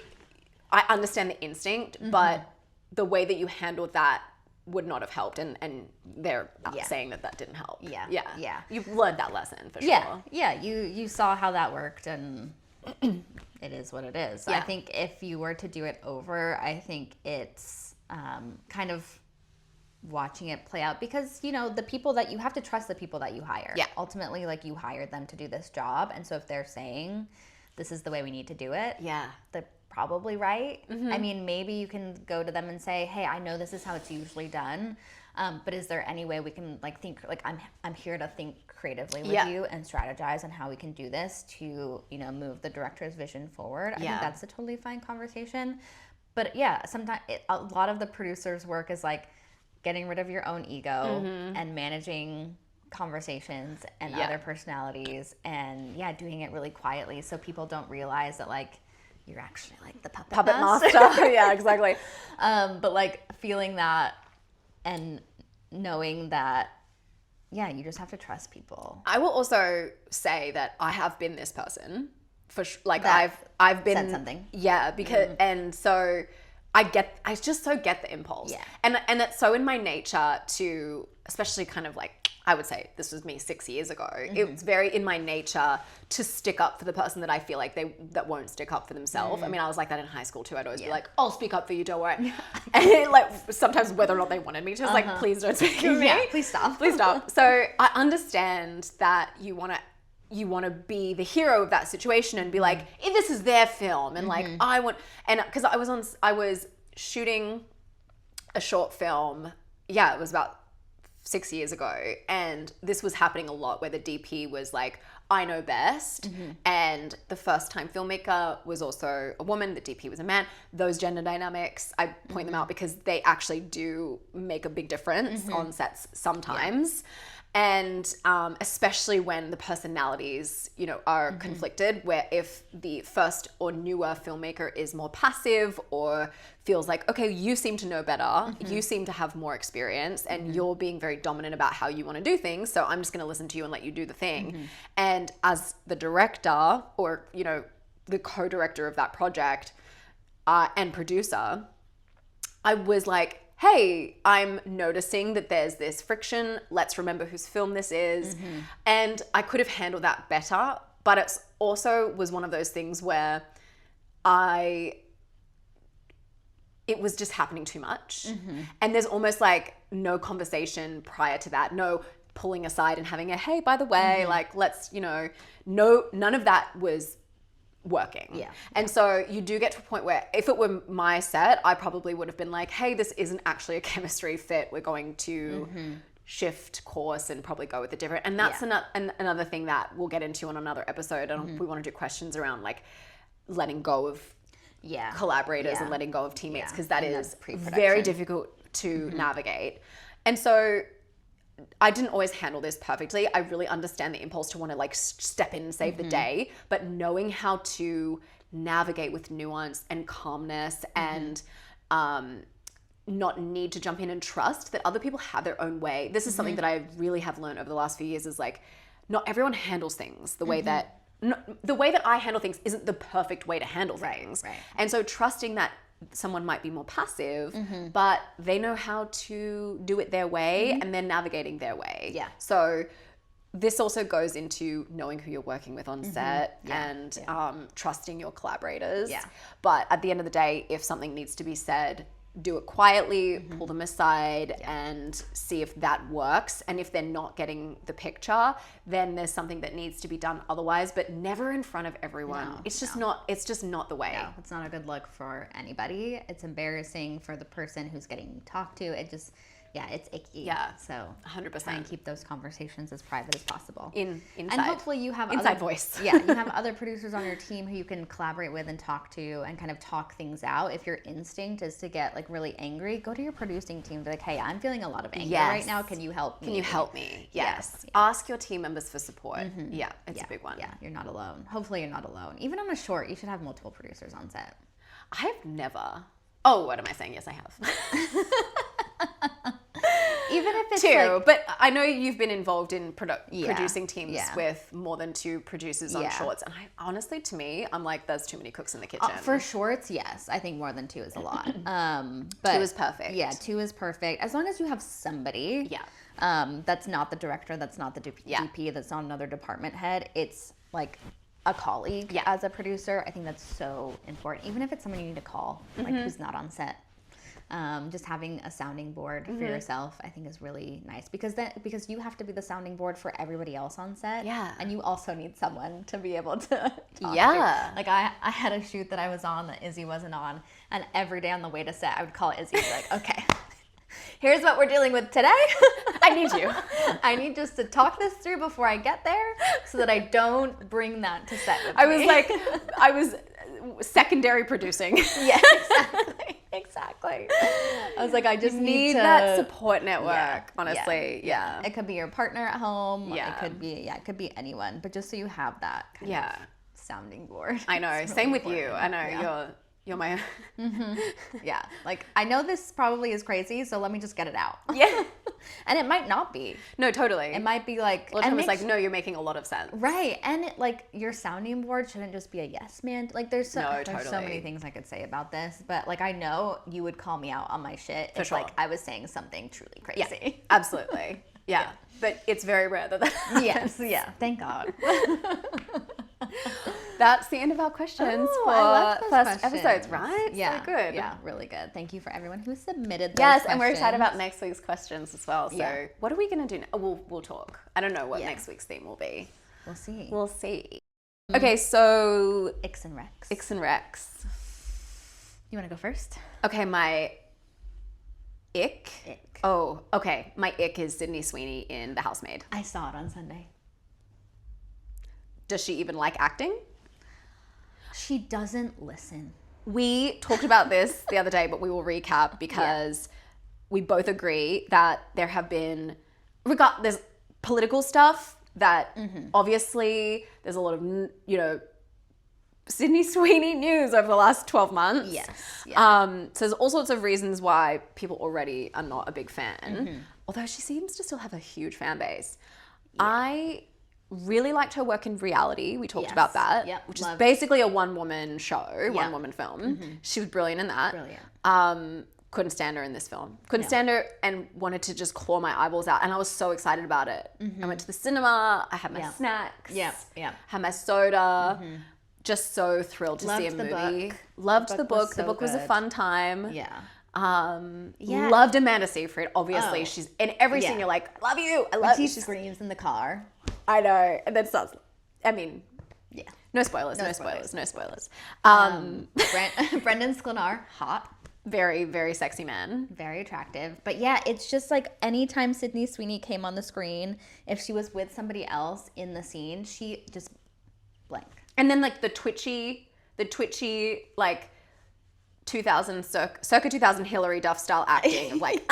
I understand the instinct, but the way that you handled that would not have helped. And they're saying that didn't help. Yeah. You've learned that lesson for sure. Yeah. You saw how that worked, and it is what it is. Yeah. I think if you were to do it over, I think it's kind of watching it play out, because the people that you have to trust, the people that you hire. Yeah. Ultimately, like, you hired them to do this job, and so if they're saying this is the way we need to do it, they're probably right. I mean, maybe you can go to them and say, hey, I know this is how it's usually done, but is there any way we can think, I'm here to think creatively with you and strategize on how we can do this to move the director's vision forward. I think that's a totally fine conversation. But sometimes a lot of the producer's work is like getting rid of your own ego and managing conversations and other personalities, and doing it really quietly so people don't realize that you're actually the puppet master. Yeah, exactly. But feeling that and knowing that, you just have to trust people. I will also say that I have been this person for That I've been said something. Yeah, because and so I just so get the impulse. Yeah. And it's so in my nature to, especially kind of I would say this was me 6 years ago. It's very in my nature to stick up for the person that I feel like that won't stick up for themselves. I mean, I was like that in high school too. I'd always be like, I'll speak up for you, don't worry. And sometimes whether or not they wanted me to, it's please don't speak for me. Yeah, please stop. Please stop. So I understand that you want to be the hero of that situation and be like, this is their film, and because I was shooting a short film. Yeah, it was about 6 years ago, and this was happening a lot where the DP was like, I know best, and the first time filmmaker was also a woman, the DP was a man. Those gender dynamics, I point them out because they actually do make a big difference on sets sometimes. And especially when the personalities, are conflicted, where if the first or newer filmmaker is more passive or feels like, okay, you seem to know better, you seem to have more experience, and you're being very dominant about how you want to do things, so I'm just going to listen to you and let you do the thing. And as the director or, the co-director of that project and producer, I was like, hey, I'm noticing that there's this friction. Let's remember whose film this is. And I could have handled that better, but it also was one of those things where it was just happening too much. And there's almost no conversation prior to that, no pulling aside and having a, hey, by the way, let's, none of that was working. Yeah. And so you do get to a point where if it were my set, I probably would have been like, hey, this isn't actually a chemistry fit. We're going to shift course and probably go with a different. And that's another thing that we'll get into on another episode. And we want to do questions around letting go of collaborators and letting go of teammates, because that is very difficult to navigate. And so I didn't always handle this perfectly. I really understand the impulse to want to step in and save the day, but knowing how to navigate with nuance and calmness and not need to jump in and trust that other people have their own way. This is something that I really have learned over the last few years, is not everyone handles things the way that the way that I handle things isn't the perfect way to handle things. Right. And so trusting that someone might be more passive, but they know how to do it their way and they're navigating their way. Yeah. So this also goes into knowing who you're working with on set and trusting your collaborators. Yeah. But at the end of the day, if something needs to be said, do it quietly, pull them aside and see if that works. And if they're not getting the picture, then there's something that needs to be done otherwise, but never in front of everyone. It's just not the way. No, it's not a good look for anybody. It's embarrassing for the person who's getting talked to. It just, it's icky. Yeah. So 100%. try and keep those conversations as private as possible. Inside. And hopefully you have inside voice. You have other producers on your team who you can collaborate with and talk to and kind of talk things out. If your instinct is to get like really angry, go to your producing team and be like, hey, I'm feeling a lot of anger right now. Can you help me? Can you help me? Yes. Ask your team members for support. Yeah, it's a big one. Yeah, you're not alone. Hopefully you're not alone. Even on a short, you should have multiple producers on set. I have never. Oh, what am I saying? Yes, I have. Even if it's two, like, but I know you've been involved in producing teams with more than 2 producers on shorts, and I honestly, to me, I'm like, there's too many cooks in the kitchen. For shorts, yes, I think more than 2 is a lot. But 2 is perfect. Yeah, 2 is perfect as long as you have somebody. Yeah. That's not the director, that's not the DP, that's not another department head. It's like a colleague as a producer. I think that's so important, even if it's someone you need to call, like who's not on set. Just having a sounding board for yourself, I think, is really nice because you have to be the sounding board for everybody else on set. Yeah. And you also need someone to be able to talk to. Like I had a shoot that I was on that Izzy wasn't on, and every day on the way to set, I would call Izzy and be like, okay, here's what we're dealing with today. I need you. I need just to talk this through before I get there so that I don't bring that to set with me. I was secondary producing. Yeah, exactly. I was like, I just need that support network, honestly. Yeah. It could be your partner at home. Yeah. It could be anyone. But just so you have that kind of sounding board. I know. Really same with you. I know. You're my Yeah. Like, I know this probably is crazy, so let me just get it out. Yeah. And it might not be. No, totally. It might be like, a lot of times it's like, no, you're making a lot of sense. Right. And like your sounding board shouldn't just be a yes man. Like there's so many things I could say about this, but like I know you would call me out on my shit if like I was saying something truly crazy. Yeah, absolutely. Yeah. But it's very rare that happens. Yes. Yeah. Thank God. That's the end of our questions for first episodes, right? Yeah. So good. Yeah, really good. Thank you for everyone who submitted those questions. And we're excited about next week's questions as well. So what are we going to do now? We'll talk. I don't know what next week's theme will be. We'll see. Okay, so Icks and Rex. Icks and Rex. You want to go first? Okay, my ick. Oh, okay. My ick is Sydney Sweeney in The Housemaid. I saw it on Sunday. Does she even like acting? She doesn't listen. We talked about this the other day, but we will recap because we both agree that there have been, there's political stuff that obviously there's a lot of, Sydney Sweeney news over the last 12 months. Yes. So there's all sorts of reasons why people already are not a big fan, although she seems to still have a huge fan base. Yeah. I really liked her work in Reality. We talked about that, which is basically a one-woman show, one-woman film. She was brilliant in that. Brilliant. Couldn't stand her in this film. Couldn't stand her and wanted to just claw my eyeballs out. And I was so excited about it. I went to the cinema. I had my snacks. Had my soda. Just so thrilled to see a movie. Loved the book. The book was a fun time. Loved Amanda Seyfried. Obviously, she's in every scene. You're like, love you. I love you. She screams in the car. I know. And then starts. I mean, no spoilers. No spoilers. Brendan Sklenar, hot. Very, very sexy man. Very attractive. But yeah, it's just like anytime Sydney Sweeney came on the screen, if she was with somebody else in the scene, she just blank. And then like the twitchy like 2000 circa 2000 Hilary Duff style acting of like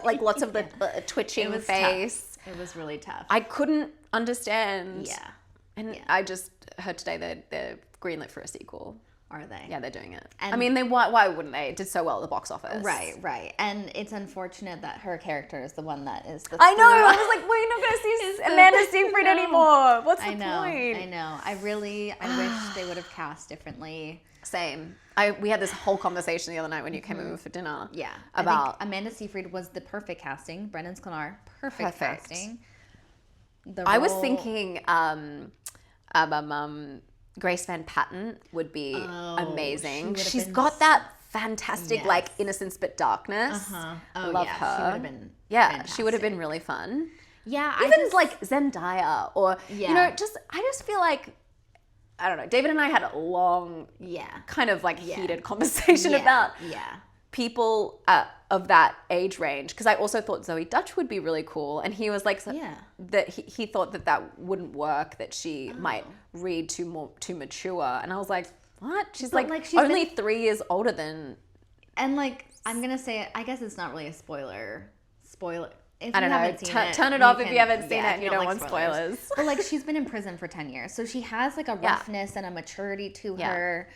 like lots of the twitching face. Tough. It was really tough. I couldn't understand. Yeah. And I just heard today that they're greenlit for a sequel. Are they? Yeah, they're doing it. And I mean, why wouldn't they? It did so well at the box office. Right. And it's unfortunate that her character is the one that is the I know. I was like, we're not going to see Amanda Seyfried anymore. What's the point? I know. I wish they would have cast differently. Same. We had this whole conversation the other night when you came over for dinner. Yeah. About I think Amanda Seyfried was the perfect casting. Brendan Sklar, perfect casting. I was thinking Grace Van Patten would be amazing. She's got that fantastic, like, innocence but darkness. I love her. She would have been fantastic. She would have been really fun. Yeah. Even like Zendaya or, I just feel like, I don't know, David and I had a long, kind of like heated conversation about people of that age range, because I also thought Zoe Dutch would be really cool, and he was like that he thought that wouldn't work, that she might read too mature, and I was like, what? She's she's only 3 years older than, and like, I'm gonna say it, I guess it's not really a spoiler. If I don't know. Turn it off if you haven't seen it and you don't want spoilers. But like, she's been in prison for 10 years, so she has like a roughness and a maturity to her.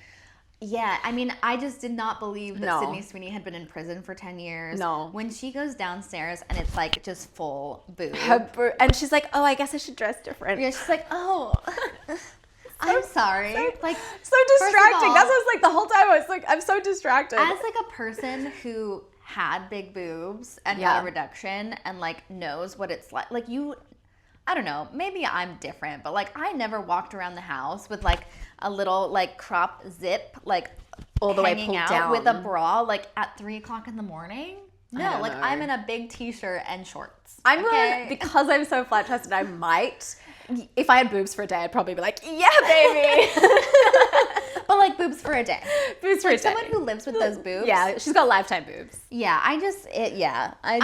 Yeah, I mean, I just did not believe that Sydney Sweeney had been in prison for 10 years. No. When she goes downstairs and it's like just full boob. And she's like, oh, I guess I should dress different. Yeah, she's like, oh, I'm sorry. So like, so distracting. That's what I was like the whole time. I was like, I'm so distracted. As like a person who had big boobs and got a reduction and like knows what it's like I don't know, maybe I'm different, but like I never walked around the house with like a little like crop zip like all the way pulled out down with a bra like at 3 o'clock in the morning. No, like know. I'm in a big t-shirt and shorts. Because I'm so flat chested, I might, if I had boobs for a day, I'd probably be like, yeah, baby. But like boobs for a day. Boobs for a day. Someone who lives with those boobs. Yeah, she's got lifetime boobs. Yeah, I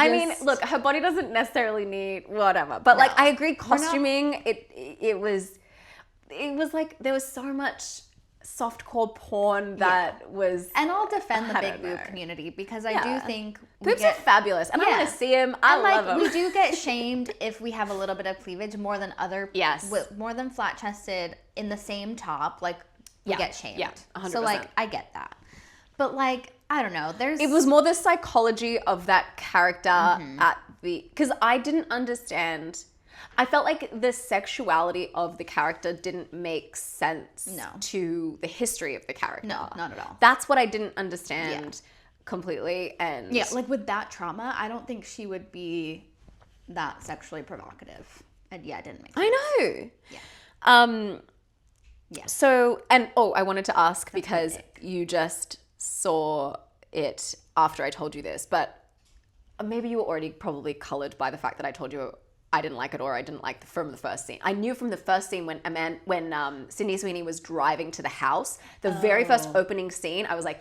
mean, look, her body doesn't necessarily need whatever, but like I agree, costuming it was like there was so much softcore porn that was, and I'll defend the big boob community because I do think boobs are fabulous, and I want to see them. I love them. We do get shamed if we have a little bit of cleavage more than more than flat chested in the same top. Like we get shamed. Yeah, 100%. So like I get that, but like I don't know. It was more the psychology of that character because I didn't understand. I felt like the sexuality of the character didn't make sense to the history of the character. No, not at all. That's what I didn't understand completely. And like with that trauma, I don't think she would be that sexually provocative. And it didn't make sense. I know. Yeah. So, and I wanted to ask, because you just saw it after I told you this, but maybe you were already probably colored by the fact that I told you I didn't like it, or I didn't like from the first scene. I knew from the first scene when Sydney Sweeney was driving to the house, the very first opening scene, I was like,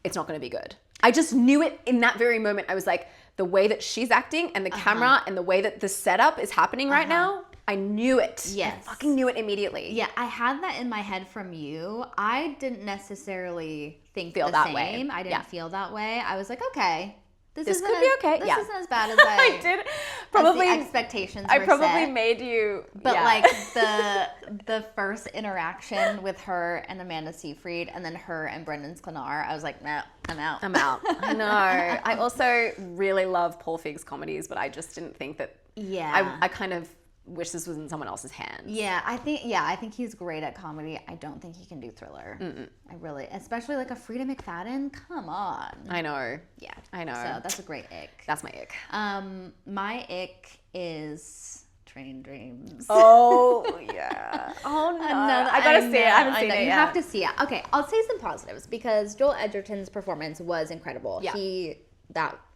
it's not going to be good. I just knew it in that very moment. I was like, the way that she's acting and the camera and the way that the setup is happening right now, I knew it. Yes. I fucking knew it immediately. Yeah, I had that in my head from you. I didn't necessarily feel that same. way. I didn't feel that way. I was like, okay. This could be okay. This isn't as bad as I did. Probably as the expectations. I were probably set. made you. But like the first interaction with her and Amanda Seyfried, and then her and Brendan Sklar, I was like, nah, I'm out. I know. I also really love Paul Feig's comedies, but I just didn't think that. Yeah. I kind of wish this was in someone else's hands. Yeah, I think he's great at comedy. I don't think he can do thriller. I really, especially like a Frida McFadden. Come on. I know. Yeah, I know. So that's a great ick. That's my ick. My ick is Train Dreams. Oh yeah. Oh no. I gotta see it. I haven't seen it yet. You have to see it. Okay, I'll say some positives because Joel Edgerton's performance was incredible. Yeah.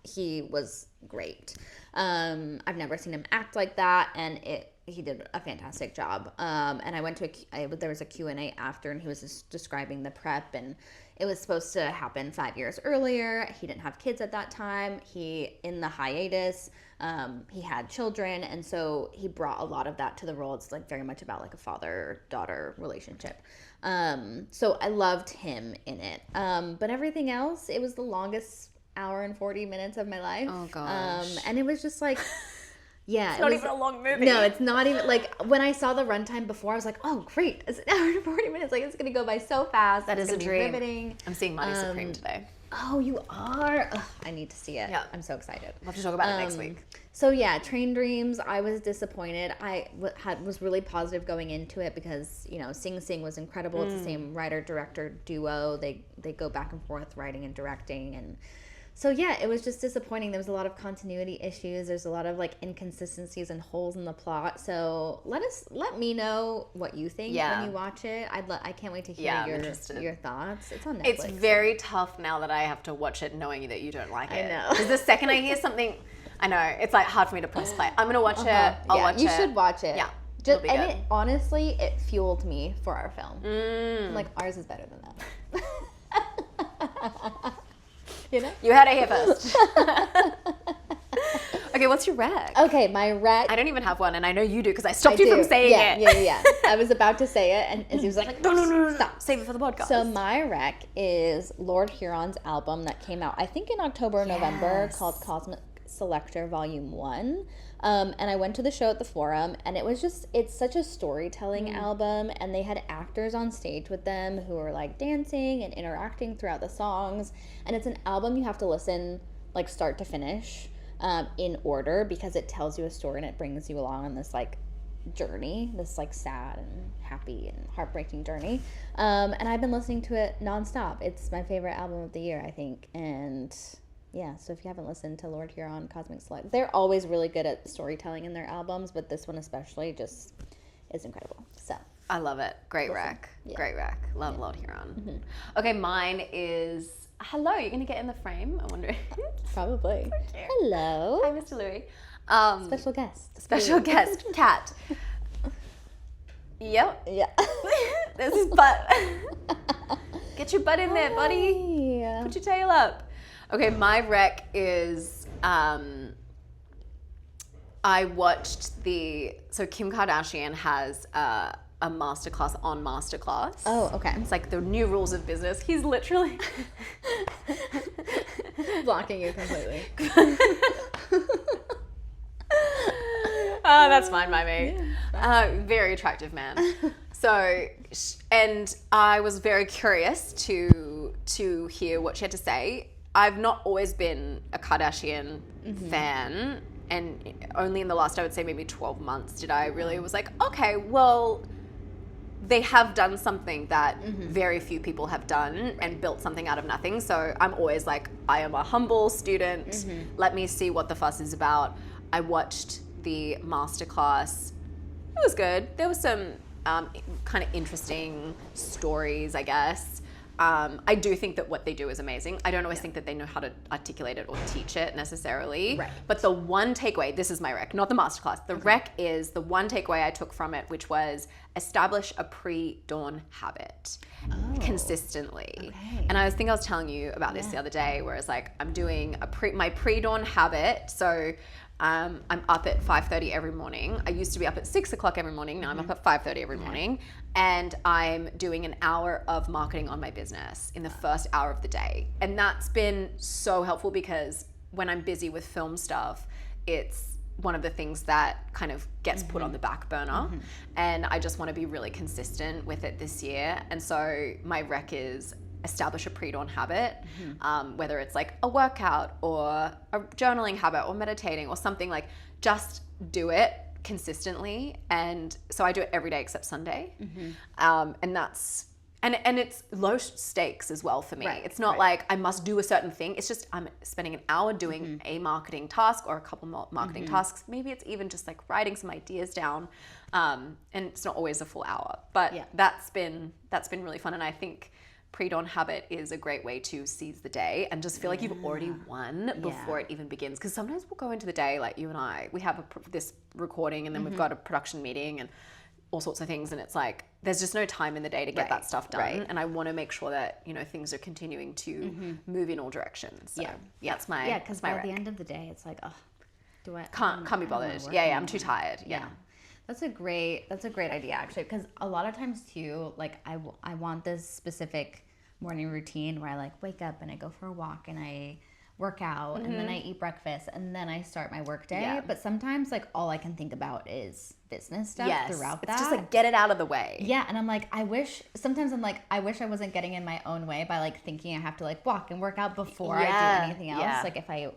He was great. I've never seen him act like that, and he did a fantastic job. And I went to there was a Q&A after, and he was just describing the prep, and it was supposed to happen 5 years earlier. He didn't have kids at that time. In the hiatus, he had children, and so he brought a lot of that to the role. It's like very much about like a father-daughter relationship. So I loved him in it. But everything else, it was the longest hour and 40 minutes of my life. Oh gosh. And it was just like Yeah, It's not even a long movie. No, it's not even, like, when I saw the runtime before, I was like, oh, great, it's an hour and 40 minutes. Like, it's going to go by so fast. That is a dream. Riveting. I'm seeing Mighty Supreme today. Oh, you are? Ugh, I need to see it. Yeah. I'm so excited. We'll have to talk about it next week. So, yeah, Train Dreams, I was disappointed. I was really positive going into it because, you know, Sing Sing was incredible. It's the same writer-director duo. They go back and forth writing and directing, and so, yeah, it was just disappointing. There was a lot of continuity issues. There's a lot of, like, inconsistencies and holes in the plot. So let me know what you think when you watch it. I can't wait to hear your thoughts. It's on Netflix. It's very tough now that I have to watch it knowing that you don't like it. I know. Because the second I hear something, I know, it's, like, hard for me to press play. I'm going to watch it. I'll watch it. You should watch it. Yeah. Honestly, it fueled me for our film. I'm like, ours is better than that. You know? You heard it here first. Okay, what's your rec? Okay, my rec. I don't even have one, and I know you do because I stopped you from saying it. Yeah. I was about to say it, and Izzy was like, no, stop. Save it for the podcast. So my rec is Lord Huron's album that came out, I think, in October or November, called Cosmic Selector Volume 1. And I went to the show at the Forum, and it's such a storytelling album, and they had actors on stage with them who were, like, dancing and interacting throughout the songs, and it's an album you have to listen, like, start to finish, in order, because it tells you a story and it brings you along on this, like, journey, this, like, sad and happy and heartbreaking journey, and I've been listening to it nonstop. It's my favorite album of the year, I think, and yeah, so if you haven't listened to Lord Huron, Cosmic Select, they're always really good at storytelling in their albums, but this one especially just is incredible. So I love it. Great rec. Yeah. Great rec. Love Lord Huron. Okay, mine is... Hello, you're going to get in the frame? I'm wondering. Probably. Hello. Hi, Mr. Louis. Special guest. Special guest, Kat. Yep. Yeah. This is butt. Get your butt in there, buddy. Hi. Put your tail up. Okay, my rec is, I watched so Kim Kardashian has a masterclass on Masterclass. Oh, okay. It's like the new rules of business. He's literally blocking you completely. Oh, that's fine by me. Very attractive man. So, and I was very curious to hear what she had to say. I've not always been a Kardashian fan, and only in the last, I would say, maybe 12 months did I really was like, okay, well, they have done something that very few people have done and built something out of nothing. So I'm always like, I am a humble student. Let me see what the fuss is about. I watched the masterclass. It was good. There was some kind of interesting stories, I guess. I do think that what they do is amazing. I don't always think that they know how to articulate it or teach it necessarily. Right. But the one takeaway, this is my rec, not the masterclass. The rec is the one takeaway I took from it, which was establish a pre-dawn habit consistently. Okay. And I was telling you about this the other day, where it's like I'm doing my pre-dawn habit. So I'm up at 5:30 every morning. I used to be up at 6 o'clock every morning. Now I'm up at 5:30 every morning. And I'm doing an hour of marketing on my business in the first hour of the day. And that's been so helpful because when I'm busy with film stuff, it's one of the things that kind of gets put on the back burner. And I just want to be really consistent with it this year. And so my rec is establish a pre-dawn habit, whether it's like a workout or a journaling habit or meditating or something, like just do it consistently. And so I do it every day except Sunday. And that's, and it's low stakes as well for me. Right, it's not like I must do a certain thing. It's just I'm spending an hour doing a marketing task or a couple more marketing tasks. Maybe it's even just like writing some ideas down. And it's not always a full hour, but that's been really fun. And I think pre-dawn habit is a great way to seize the day and just feel like you've already won before it even begins. Because sometimes we'll go into the day, like you and I, we have this recording and then we've got a production meeting and all sorts of things, and it's like there's just no time in the day to get that stuff done. And I want to make sure that, you know, things are continuing to move in all directions. So that's my because by the end of the day it's like, oh, do I can't be bothered. I'm too tired. That's a great idea, actually, because a lot of times too, like I want this specific morning routine where I like wake up and I go for a walk and I work out and then I eat breakfast and then I start my work day. Yeah. But sometimes like all I can think about is business stuff throughout that. It's just like get it out of the way. Yeah, and I'm like, I wish I wasn't getting in my own way by like thinking I have to like walk and work out before I do anything else. Yeah. Like if I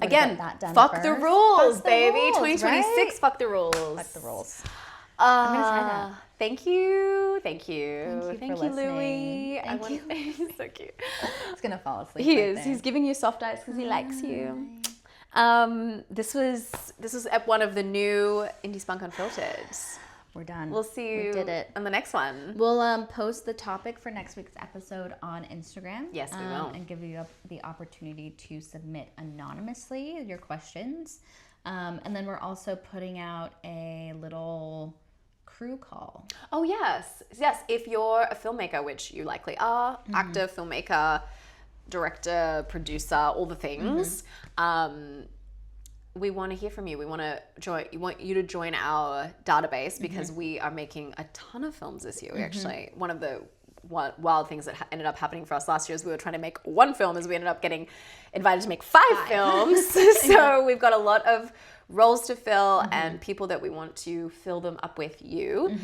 Again, that done fuck first, the rules, fuck the baby. rules, 2026, right? fuck the rules. Fuck the rules. I'm gonna try that. Thank you. Thank you for Louis. listening. Thank you. He's so cute. He's gonna fall asleep. He right is. there. He's giving you soft eyes because he likes you. This was one of the new Indie Spunk Unfiltered. We're done. We'll see you We did it. on the next one. We'll post the topic for next week's episode on Instagram. Yes, we will. And give you the opportunity to submit anonymously your questions. And then we're also putting out a little crew call. Oh, yes. Yes, if you're a filmmaker, which you likely are, actor, filmmaker, director, producer, all the things, we want to hear from you. We want you to join our database because we are making a ton of films this year. We actually, one of the wild things that ended up happening for us last year is we were trying to make one film as we ended up getting invited to make 5 films. So we've got a lot of roles to fill and people that we want to fill them up with you.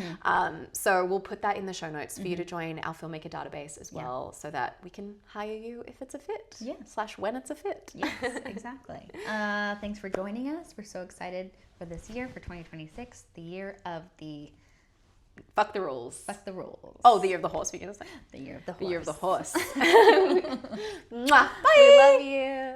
So we'll put that in the show notes for you to join our filmmaker database as well so that we can hire you if it's a fit. / when it's a fit. Yes, exactly. Thanks for joining us. We're so excited for this year, for 2026, the year of the... Fuck the rules. Fuck the rules. Oh, the year of the horse, we're going to say. The year of the horse. The year of the horse. Mwah. Bye. We love you.